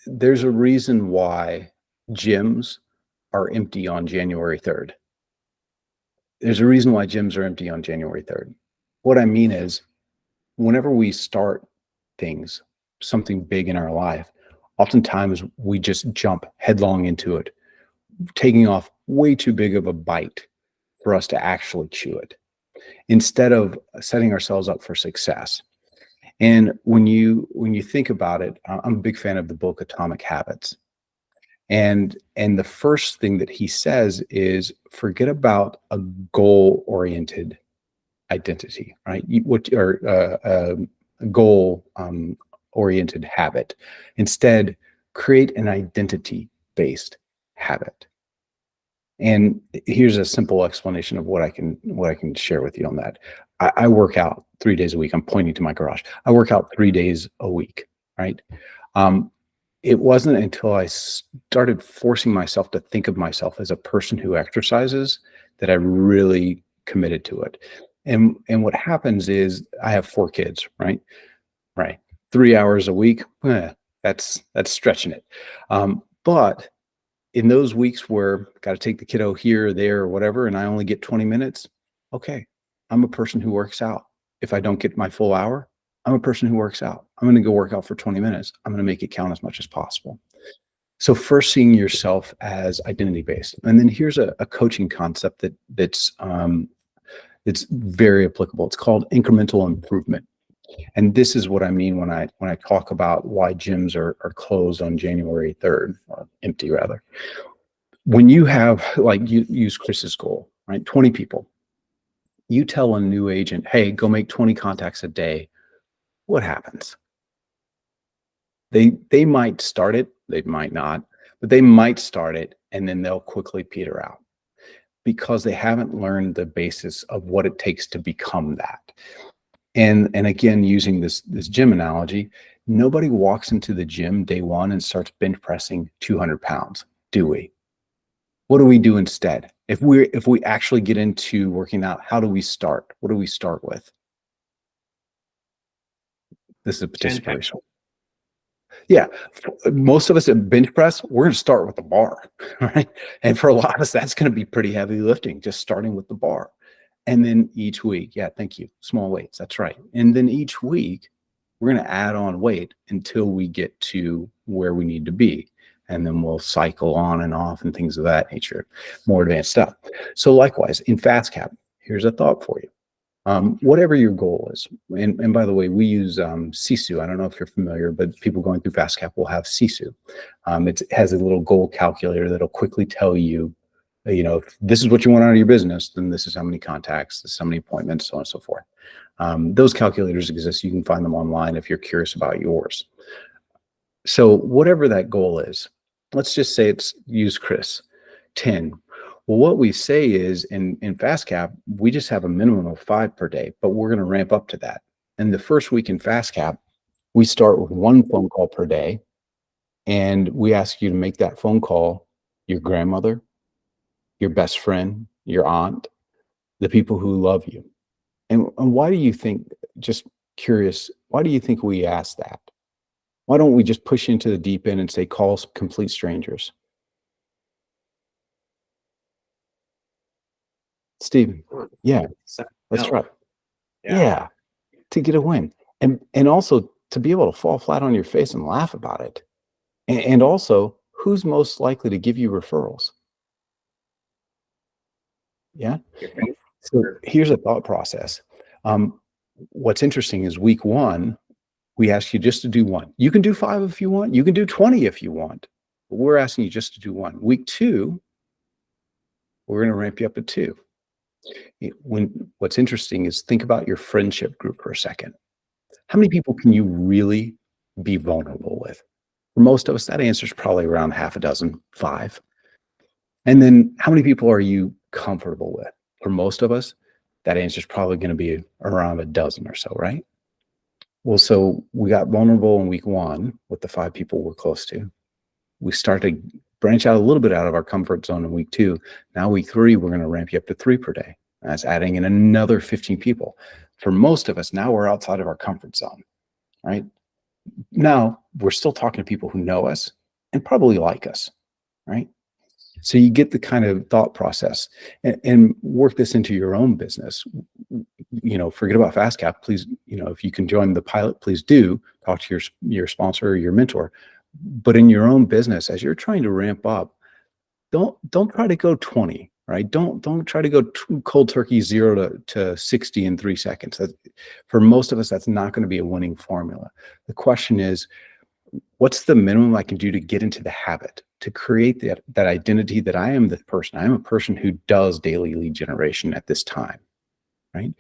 There's a reason why gyms are empty on January 3rd. There's a reason why gyms are empty on January 3rd. What I mean is, whenever we start things, something big in our life, oftentimes we just jump headlong into it, taking off way too big of a bite for us to actually chew it, instead of setting ourselves up for success. And when you think about it, I'm a big fan of the book Atomic Habits. And the first thing that he says is, forget about a goal-oriented identity, right? Goal-oriented habit. Instead, create an identity-based habit. And here's a simple explanation of what I can share with you on that. I work out 3 days a week. I'm pointing to my garage. I work out 3 days a week, right? It wasn't until I started forcing myself to think of myself as a person who exercises that I really committed to it. And what happens is, I have 4 kids, right? 3 hours a week, that's stretching it. But in those weeks where got to take the kiddo here or there or whatever, and I only get 20 minutes, okay, I'm a person who works out. If I don't get my full hour, I'm a person who works out. I'm going to go work out for 20 minutes. I'm going to make it count as much as possible. So first, seeing yourself as identity-based. And then here's a coaching concept that's very applicable. It's called incremental improvement. And this is what I mean when I talk about why gyms are closed on January 3rd, or empty rather. When you have, like, you use Chris's goal, right? 20 people. You tell a new agent, hey, go make 20 contacts a day. What happens? They might start it, they might not, but they might start it and then they'll quickly peter out because they haven't learned the basis of what it takes to become that. And again, using this gym analogy, nobody walks into the gym day one and starts bench pressing 200 pounds, do we? What do we do instead? If we actually get into working out, how do we start? What do we start with? This is a participation. Yeah, most of us at bench press, we're going to start with the bar, right? And for a lot of us, that's going to be pretty heavy lifting, just starting with the bar. And then each week, yeah, thank you, small weights, that's right. And then each week, we're going to add on weight until we get to where we need to be. And then we'll cycle on and off and things of that nature, more advanced stuff. So likewise, in FastCap, here's a thought for you. Whatever your goal is, and by the way, we use Sisu. I don't know if you're familiar, but people going through FastCap will have Sisu. It has a little goal calculator that'll quickly tell you, if this is what you want out of your business, then this is how many contacts, this is how many appointments, so on and so forth. Those calculators exist. You can find them online if you're curious about yours. So whatever that goal is, let's just say it's, use Chris, 10. Well, what we say is in FastCap, we just have a minimum of 5 per day, but we're going to ramp up to that. And the first week in FastCap, we start with 1 phone call per day. And we ask you to make that phone call your grandmother, your best friend, your aunt, the people who love you. And why do you think, just curious, why do you think we ask that? Why don't we just push into the deep end and say, call complete strangers? Steven, yeah, that's right. Yeah, to get a win. And also to be able to fall flat on your face and laugh about it. And also, who's most likely to give you referrals? Yeah. So here's a thought process. What's interesting is week 1, we ask you just to do 1. You can do 5 if you want. You can do 20 if you want. But we're asking you just to do 1. Week 2, we're going to ramp you up to 2. What's interesting is think about your friendship group for a second. How many people can you really be vulnerable with? For most of us, that answer is probably around half a dozen, 5. And then how many people are you comfortable with? For most of us, that answer is probably going to be around a dozen or so, right? Well, so we got vulnerable in week 1 with the 5 people we're close to. We start to branch out a little bit out of our comfort zone in week 2. Now week 3, we're going to ramp you up to 3 per day. That's adding in another 15 people. For most of us, now we're outside of our comfort zone, right? Now we're still talking to people who know us and probably like us, right? So you get the kind of thought process and work this into your own business. Forget about FastCap, please. If you can join the pilot, please do talk to your sponsor or your mentor. But in your own business, as you're trying to ramp up, don't try to go 20, right? Don't try to go cold turkey 0 to 60 in 3 seconds. For most of us, that's not going to be a winning formula. The question is, what's the minimum I can do to get into the habit, to create that identity that I am this person. I am a person who does daily lead generation at this time, right?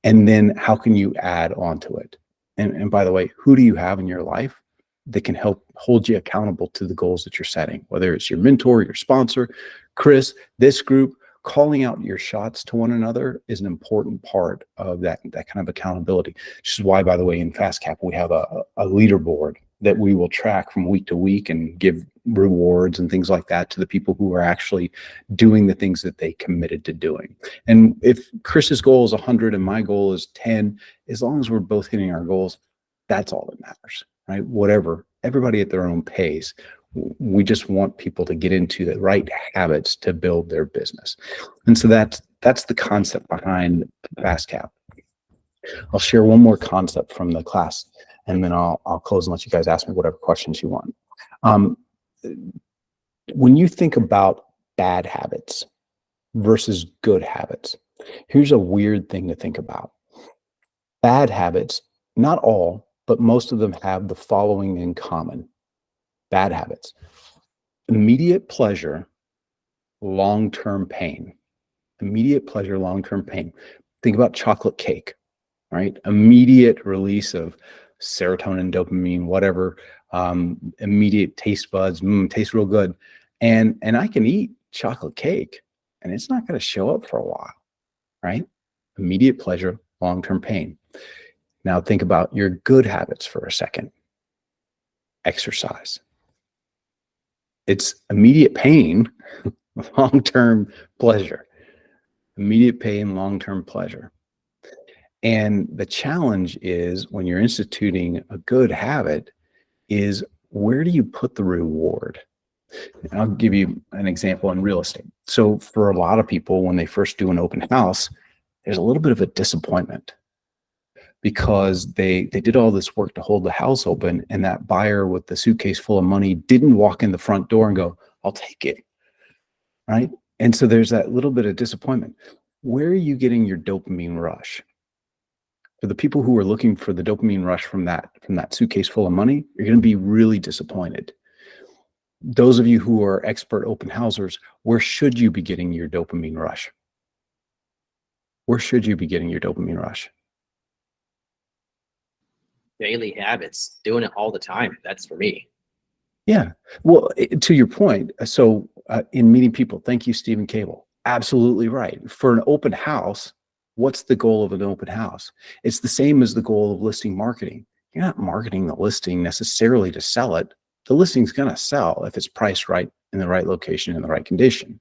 And then how can you add on to it? And by the way, who do you have in your life that can help hold you accountable to the goals that you're setting? Whether it's your mentor, your sponsor, Chris, this group, calling out your shots to one another is an important part of that kind of accountability. Which is why, by the way, in FastCap, we have a leaderboard that we will track from week to week and give rewards and things like that to the people who are actually doing the things that they committed to doing. And if Chris's goal is 100 and my goal is 10, as long as we're both hitting our goals, that's all that matters, right? Whatever, everybody at their own pace. We just want people to get into the right habits to build their business. And so that's the concept behind FastCap. I'll share one more concept from the class, and then I'll close and let you guys ask me whatever questions you want. When you think about bad habits versus good habits, here's a weird thing to think about. Bad habits not all, but most of them have the following in common: bad habits, immediate pleasure, long-term pain. Immediate pleasure, long-term pain. Think about chocolate cake, right? Immediate release of serotonin, dopamine, whatever, immediate taste buds, tastes real good. And I can eat chocolate cake and it's not going to show up for a while, right? Immediate pleasure, long-term pain. Now think about your good habits for a second. Exercise. It's immediate pain, long-term pleasure. Immediate pain, long-term pleasure. And the challenge is when you're instituting a good habit is, where do you put the reward? And I'll give you an example in real estate. So for a lot of people, when they first do an open house, there's a little bit of a disappointment because they did all this work to hold the house open, and that buyer with the suitcase full of money didn't walk in the front door and go, "I'll take it." Right? And so there's that little bit of disappointment. Where are you getting your dopamine rush? For the people who are looking for the dopamine rush from that suitcase full of money, you're going to be really disappointed. Those of you who are expert open housers, where should you be getting your dopamine rush? Where should you be getting your dopamine rush? Daily habits, doing it all the time. That's for me. Yeah. Well, to your point, so in meeting people, thank you, Stephen Cable. Absolutely right. For an open house, what's the goal of an open house? It's the same as the goal of listing marketing. You're not marketing the listing necessarily to sell it. The listing's going to sell if it's priced right, in the right location, in the right condition.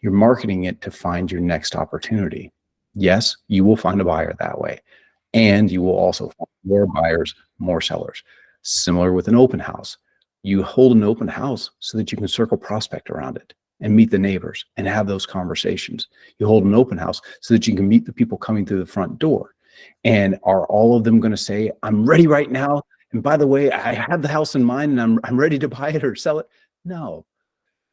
You're marketing it to find your next opportunity. Yes, you will find a buyer that way. And you will also find more buyers, more sellers. Similar with an open house. You hold an open house so that you can circle prospect around it and meet the neighbors and have those conversations. You hold an open house so that you can meet the people coming through the front door. And are all of them going to say, "I'm ready right now, and by the way, I have the house in mind and I'm ready to buy it or sell it"? No.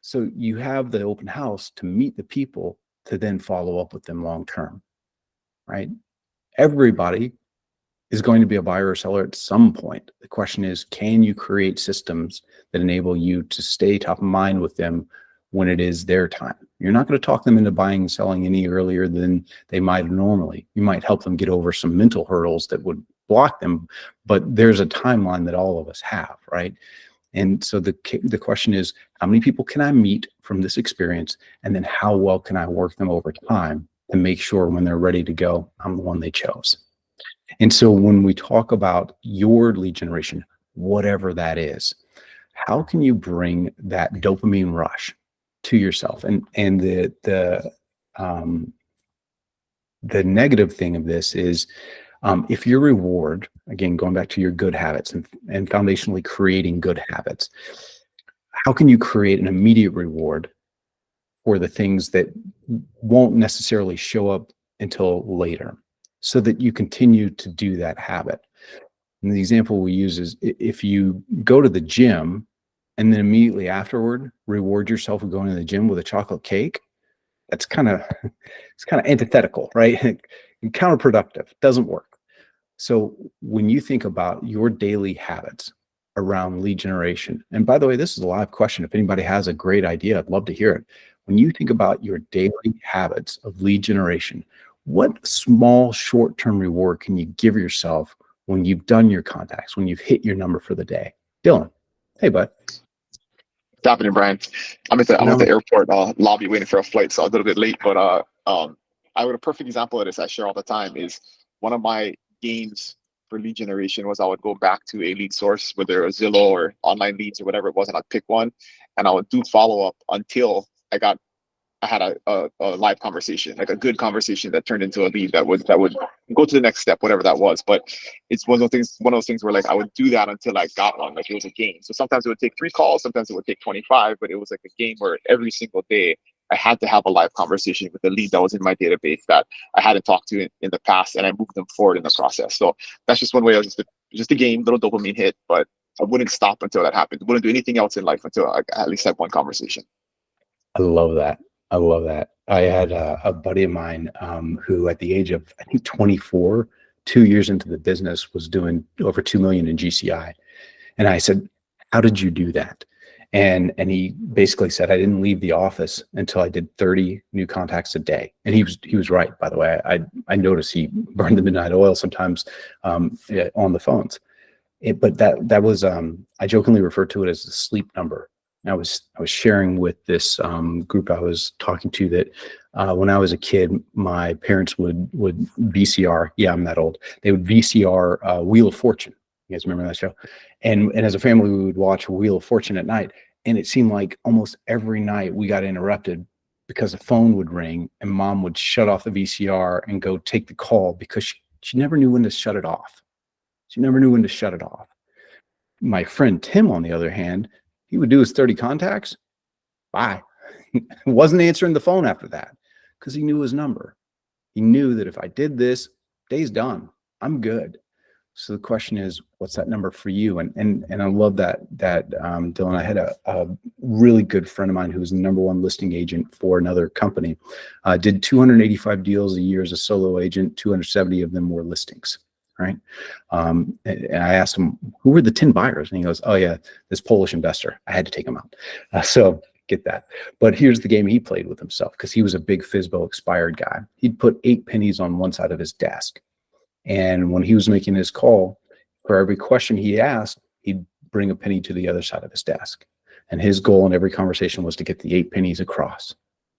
So you have the open house to meet the people to then follow up with them long term, right? Everybody is going to be a buyer or seller at some point. The question is, can you create systems that enable you to stay top of mind with them when it is their time? You're not going to talk them into buying and selling any earlier than they might normally. You might help them get over some mental hurdles that would block them, but there's a timeline that all of us have, right? And so the question is, how many people can I meet from this experience? And then how well can I work them over time to make sure when they're ready to go, I'm the one they chose? And so when we talk about your lead generation, whatever that is, how can you bring that dopamine rush to yourself? And the negative thing of this is, if your reward, again, going back to your good habits and foundationally creating good habits, how can you create an immediate reward for the things that won't necessarily show up until later, so that you continue to do that habit? And the example we use is, if you go to the gym and then immediately afterward reward yourself with going to the gym with a chocolate cake, it's kind of antithetical, right? Counterproductive, doesn't work. So when you think about your daily habits around lead generation, and by the way, this is a live question. If anybody has a great idea, I'd love to hear it. When you think about your daily habits of lead generation, what small short-term reward can you give yourself when you've done your contacts, when you've hit your number for the day? Dylan, hey, bud. What's happening, Brian? I'm at the airport lobby waiting for a flight, so I'm a little bit late. But I would a perfect example of this I share all the time is one of my games for lead generation was I would go back to a lead source, whether it was Zillow or online leads or whatever it was, and I'd pick one, and I would do follow up until I had a live conversation, like a good conversation that turned into a lead that would go to the next step, whatever that was. But it's one of those things where, like, I would do that until I got one. Like, it was a game. So sometimes it would take 3 calls, sometimes it would take 25, but it was like a game where every single day I had to have a live conversation with a lead that was in my database that I hadn't talked to in the past, and I moved them forward in the process. So that's just one way. Just a game, little dopamine hit, but I wouldn't stop until that happened. Wouldn't do anything else in life until I at least had one conversation. I love that. I love that. I had a buddy of mine who, at the age of, I think, 24, 2 years into the business, was doing over 2 million in GCI. And I said, how did you do that? And he basically said, I didn't leave the office until I did 30 new contacts a day. And he was right, by the way. I noticed he burned the midnight oil sometimes on the phones. But that was I jokingly referred to it as the sleep number. I was sharing with this group I was talking to that when I was a kid, my parents would VCR. Yeah, I'm that old. They would VCR Wheel of Fortune. You guys remember that show? And as a family, we would watch Wheel of Fortune at night. And it seemed like almost every night we got interrupted because the phone would ring and mom would shut off the VCR and go take the call because she never knew when to shut it off. She never knew when to shut it off. My friend Tim, on the other hand, he would do his 30 contacts. Bye. Wasn't answering the phone after that because he knew his number. He knew that if I did this, day's done. I'm good. So the question is, what's that number for you? And I love that Dylan. I had a really good friend of mine who was the #1 listing agent for another company. Did 285 deals a year as a solo agent. 270 of them were listings. Right. And I asked him, who were the 10 buyers? And he goes, oh yeah, this Polish investor. I had to take him out. So get that. But here's the game he played with himself because he was a big FSBO expired guy. He'd put 8 pennies on one side of his desk. And when he was making his call, for every question he asked, he'd bring a penny to the other side of his desk. And his goal in every conversation was to get the 8 pennies across.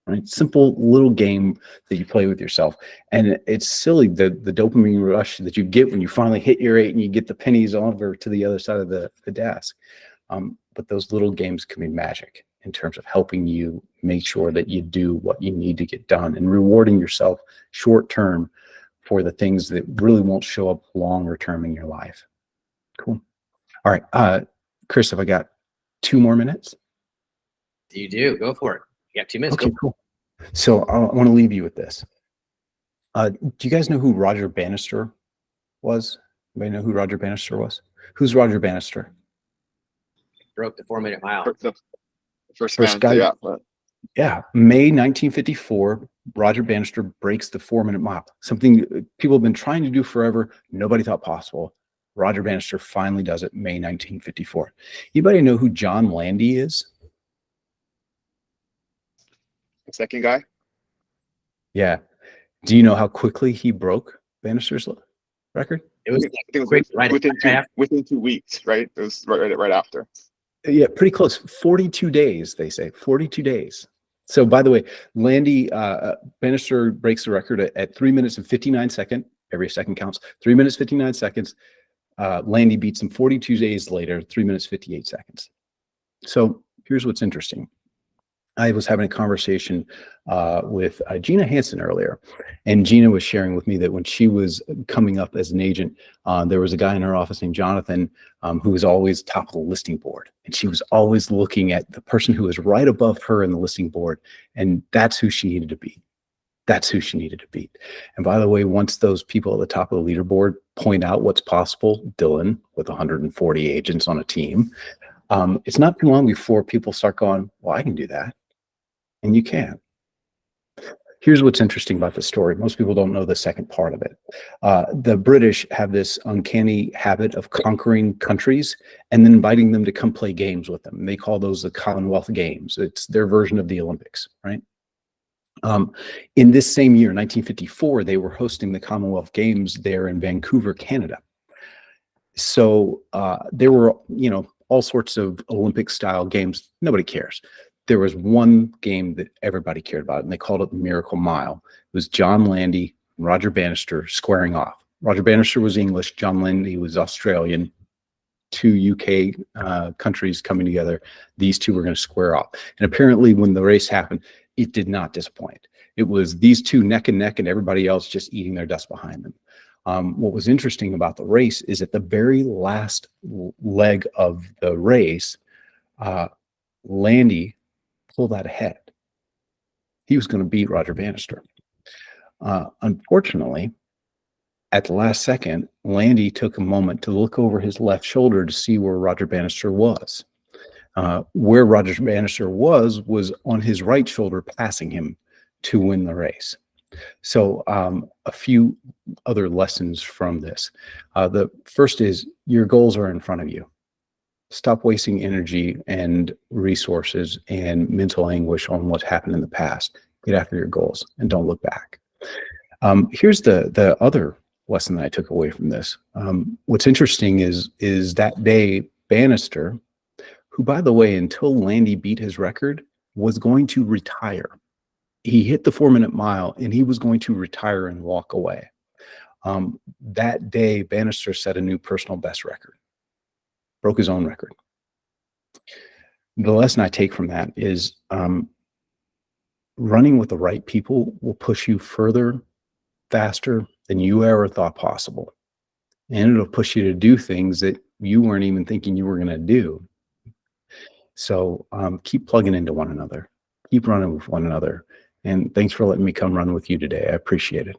Right? Simple little game that you play with yourself. And it's silly, the dopamine rush that you get when you finally hit your 8 and you get the pennies over to the other side of the desk. But those little games can be magic in terms of helping you make sure that you do what you need to get done and rewarding yourself short term for the things that really won't show up longer term in your life. Cool. All right. Chris, have I got 2 more minutes? You do. Go for it. You got 2 minutes. Okay, cool. So I want to leave you with this. Do you guys know who Roger Bannister was? Anybody know who Roger Bannister was? Who's Roger Bannister? Broke the 4-minute mile. The first man, guy. yeah. Yeah, May 1954, Roger Bannister breaks the 4-minute mile. Something people have been trying to do forever. Nobody thought possible. Roger Bannister finally does it, May 1954. Anybody know who John Landy is? The second guy. Yeah. Do you know how quickly he broke Bannister's record? It was I think it was quick, right within 2 weeks, right? It was right after. Yeah, pretty close. 42 days, they say. 42 days. So, by the way, Landy Bannister breaks the record at 3 minutes and 59 seconds. Every second counts. 3 minutes, 59 seconds. Landy beats him 42 days later, 3 minutes, 58 seconds. So, here's what's interesting. I was having a conversation with Gina Hansen earlier, and Gina was sharing with me that when she was coming up as an agent, there was a guy in her office named Jonathan who was always top of the listing board, and she was always looking at the person who was right above her in the listing board, and that's who she needed to beat. That's who she needed to beat. And by the way, once those people at the top of the leaderboard point out what's possible, Dylan, with 140 agents on a team, it's not too long before people start going, well, I can do that. And you can. Here's what's interesting about the story. Most people don't know the second part of it. The British have this uncanny habit of conquering countries and then inviting them to come play games with them. They call those the Commonwealth Games. It's their version of the Olympics, right? In this same year, 1954, they were hosting the Commonwealth Games there in Vancouver, Canada. So there were, all sorts of Olympic style games. Nobody cares. There was one game that everybody cared about, and they called it the Miracle Mile. It was John Landy and Roger Bannister squaring off. Roger Bannister was English. John Landy was Australian. 2 UK countries coming together. These two were going to square off. And apparently when the race happened, it did not disappoint. It was these two neck and neck and everybody else just eating their dust behind them. What was interesting about the race is at the very last leg of the race, Landy pulled that ahead. He was going to beat Roger Bannister. Unfortunately, at the last second, Landy took a moment to look over his left shoulder to see where Roger Bannister was. Where Roger Bannister was on his right shoulder, passing him to win the race. So a few other lessons from this. The first is your goals are in front of you. Stop wasting energy and resources and mental anguish on what's happened in the past. Get after your goals and don't look back. Here's the other lesson that I took away from this. What's interesting is that day Bannister, who, by the way, until Landy beat his record, was going to retire. He hit the 4-minute mile and he was going to retire and walk away. That day, Bannister set a new personal best record, broke his own record. The lesson I take from that is running with the right people will push you further, faster than you ever thought possible. And it'll push you to do things that you weren't even thinking you were going to do. So keep plugging into one another, keep running with one another. And thanks for letting me come run with you today. I appreciate it.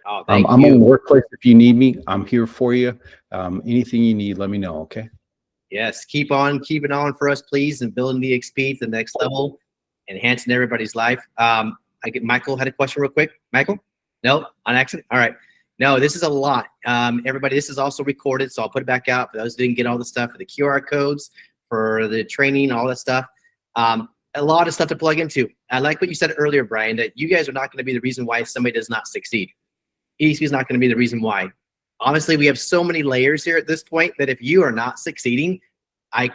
Oh, thank I'm you. on the workplace. If you need me, I'm here for you. Anything you need, let me know. Okay. Yes, keep on keeping on for us, please, and building the XP to the next level, enhancing everybody's life. Michael had a question real quick. Michael? No, on accident? All right. No, this is a lot. Everybody, this is also recorded, so I'll put it back out for those who didn't get all the stuff, for the QR codes, for the training, all that stuff. A lot of stuff to plug into. I like what you said earlier, Brian, that you guys are not going to be the reason why somebody does not succeed. EXP is not going to be the reason why. Honestly, we have so many layers here at this point that if you are not succeeding, I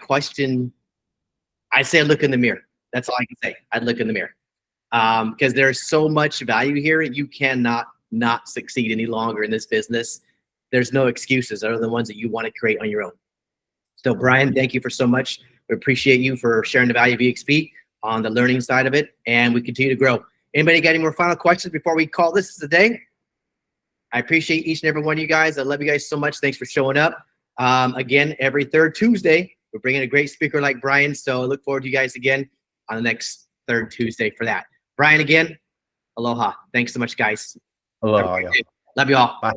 say look in the mirror. That's all I can say. I'd look in the mirror. Because there's so much value here. You cannot not succeed any longer in this business. There's no excuses other than the ones that you want to create on your own. So Brian, thank you for so much. We appreciate you for sharing the value of EXP on the learning side of it, and we continue to grow. Anybody got any more final questions before we call this a day? I appreciate each and every one of you guys. I love you guys so much. Thanks for showing up. Again, every third Tuesday, we're bringing a great speaker like Brian. So I look forward to you guys again on the next third Tuesday for that. Brian, again, aloha. Thanks so much, guys. Aloha. Love you all. Bye.